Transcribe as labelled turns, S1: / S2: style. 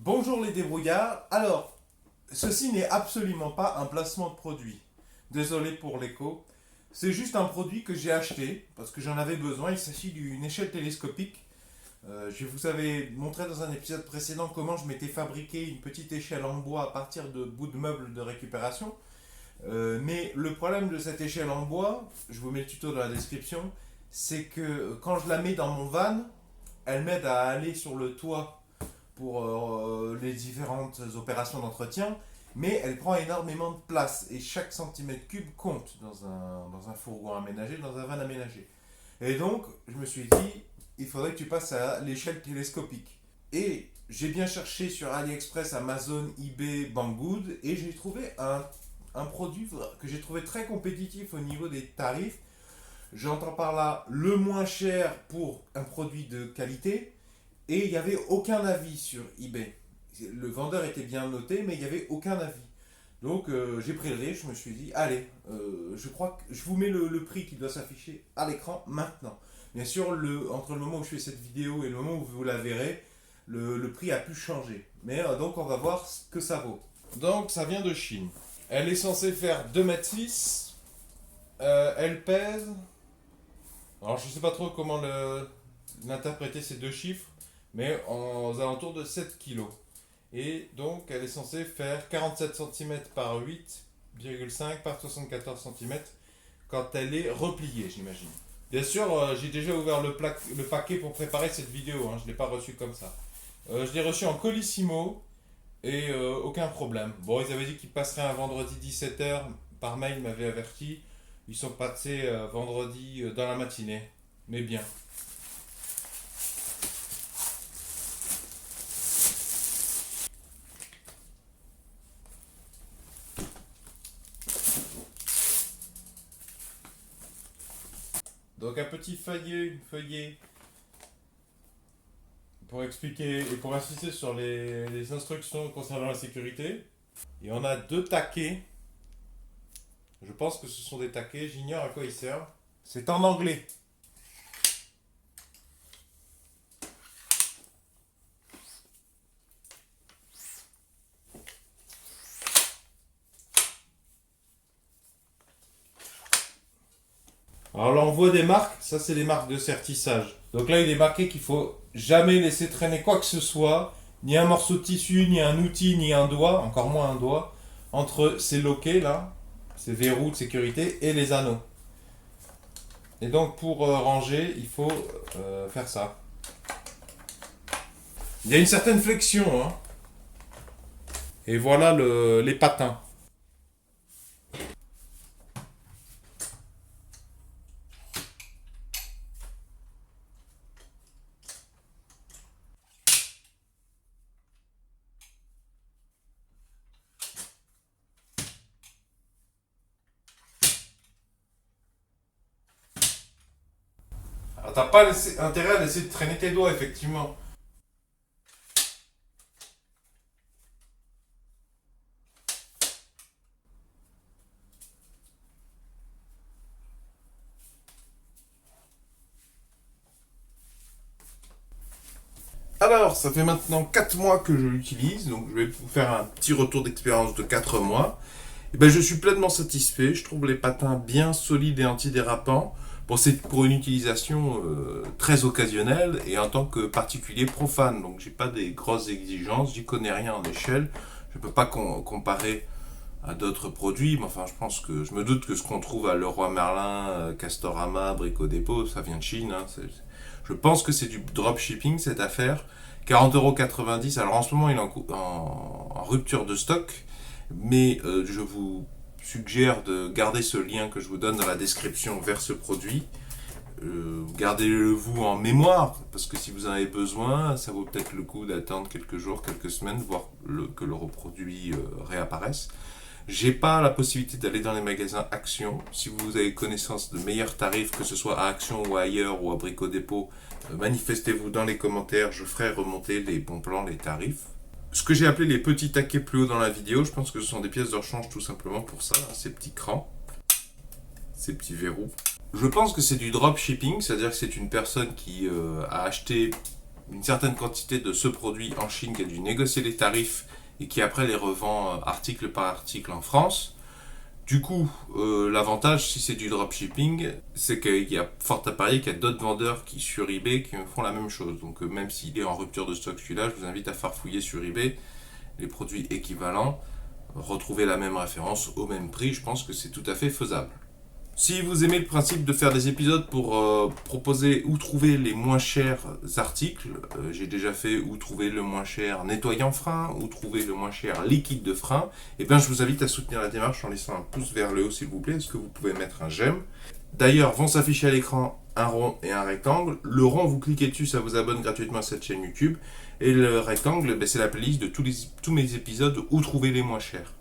S1: Bonjour les débrouillards. Alors, ceci n'est absolument pas un placement de produit. Désolé pour l'écho. C'est juste un produit que j'ai acheté parce que j'en avais besoin. Il s'agit d'une échelle télescopique. Je vous avais montré dans un épisode précédent comment je m'étais fabriqué une petite échelle en bois à partir de bouts de meubles de récupération. Mais le problème de cette échelle en bois, je vous mets le tuto dans la description, c'est que quand je la mets dans mon van, elle m'aide à aller sur le toit pour les différentes opérations d'entretien, mais elle prend énormément de place et chaque centimètre cube compte dans un fourgon aménagé, dans un van aménagé. Et donc, je me suis dit, il faudrait que tu passes à l'échelle télescopique. Et j'ai bien cherché sur AliExpress, Amazon, eBay, Banggood, et j'ai trouvé un produit que j'ai trouvé très compétitif au niveau des tarifs. J'entends par là le moins cher pour un produit de qualité, et il n'y avait aucun avis sur eBay. Le vendeur était bien noté, mais il n'y avait aucun avis. Donc j'ai pris le risque, je me suis dit, allez, je crois que je vous mets le prix qui doit s'afficher à l'écran maintenant. Bien sûr, entre le moment où je fais cette vidéo et le moment où vous la verrez, le prix a pu changer. Mais donc on va voir ce que ça vaut. Donc ça vient de Chine. Elle est censée faire 2,6 m. Elle pèse. Alors je ne sais pas trop comment l'interpréter ces deux chiffres, mais aux alentours de 7 kg. Et donc elle est censée faire 47 cm par 8,5 par 74 cm quand elle est repliée, j'imagine. Bien sûr, j'ai déjà ouvert le paquet pour préparer cette vidéo, hein, je ne l'ai pas reçu comme ça. Je l'ai reçu en colissimo et aucun problème. Bon, ils avaient dit qu'ils passeraient un vendredi 17 h par mail, ils m'avaient averti. Ils sont passés vendredi dans la matinée, mais bien. Donc un petit feuillet pour expliquer et pour insister sur les instructions concernant la sécurité. Et on a deux taquets. Je pense que ce sont des taquets, j'ignore à quoi ils servent. C'est en anglais. Alors là on voit des marques, ça c'est les marques de sertissage. Donc là il est marqué qu'il faut jamais laisser traîner quoi que ce soit, ni un morceau de tissu, ni un outil, ni un doigt, encore moins un doigt, entre ces loquets là, ces verrous de sécurité et les anneaux. Et donc pour ranger, il faut faire ça. Il y a une certaine flexion, hein. Et voilà les patins. Alors, t'as pas intérêt à laisser traîner tes doigts, effectivement. Alors, ça fait maintenant 4 mois que je l'utilise, donc je vais vous faire un petit retour d'expérience de 4 mois. Et ben, je suis pleinement satisfait, je trouve les patins bien solides et antidérapants. Bon, c'est pour une utilisation très occasionnelle et en tant que particulier profane, donc j'ai pas des grosses exigences, j'y connais rien en échelle, je peux pas comparer à d'autres produits, mais enfin je me doute que ce qu'on trouve à Leroy Merlin, Castorama, Brico Dépôt, ça vient de Chine, hein, je pense que c'est du dropshipping cette affaire. 40,90 €. Alors en ce moment il est en rupture de stock, mais je vous suggère de garder ce lien que je vous donne dans la description vers ce produit. Gardez-le vous en mémoire, parce que si vous en avez besoin, ça vaut peut-être le coup d'attendre quelques jours, quelques semaines, voire que le reproduit réapparaisse. J'ai pas la possibilité d'aller dans les magasins Action. Si vous avez connaissance de meilleurs tarifs, que ce soit à Action ou ailleurs ou à Brico Dépôt, manifestez-vous dans les commentaires, je ferai remonter les bons plans, les tarifs. Ce que j'ai appelé les petits taquets plus haut dans la vidéo, je pense que ce sont des pièces de rechange tout simplement pour ça, hein, ces petits crans, ces petits verrous. Je pense que c'est du dropshipping, c'est-à-dire que c'est une personne qui a acheté une certaine quantité de ce produit en Chine qui a dû négocier les tarifs et qui après les revend article par article en France. Du coup, l'avantage, si c'est du dropshipping, c'est qu'il y a fort à parier qu'il y a d'autres vendeurs qui, sur eBay, qui font la même chose. Donc même s'il est en rupture de stock celui-là, je vous invite à farfouiller sur eBay les produits équivalents, retrouver la même référence au même prix, je pense que c'est tout à fait faisable. Si vous aimez le principe de faire des épisodes pour proposer où trouver les moins chers articles, j'ai déjà fait où trouver le moins cher nettoyant frein, où trouver le moins cher liquide de frein, et bien je vous invite à soutenir la démarche en laissant un pouce vers le haut s'il vous plaît, est-ce que vous pouvez mettre un j'aime. D'ailleurs, vont s'afficher à l'écran un rond et un rectangle. Le rond, vous cliquez dessus, ça vous abonne gratuitement à cette chaîne YouTube. Et le rectangle, c'est la playlist de tous mes épisodes où trouver les moins chers.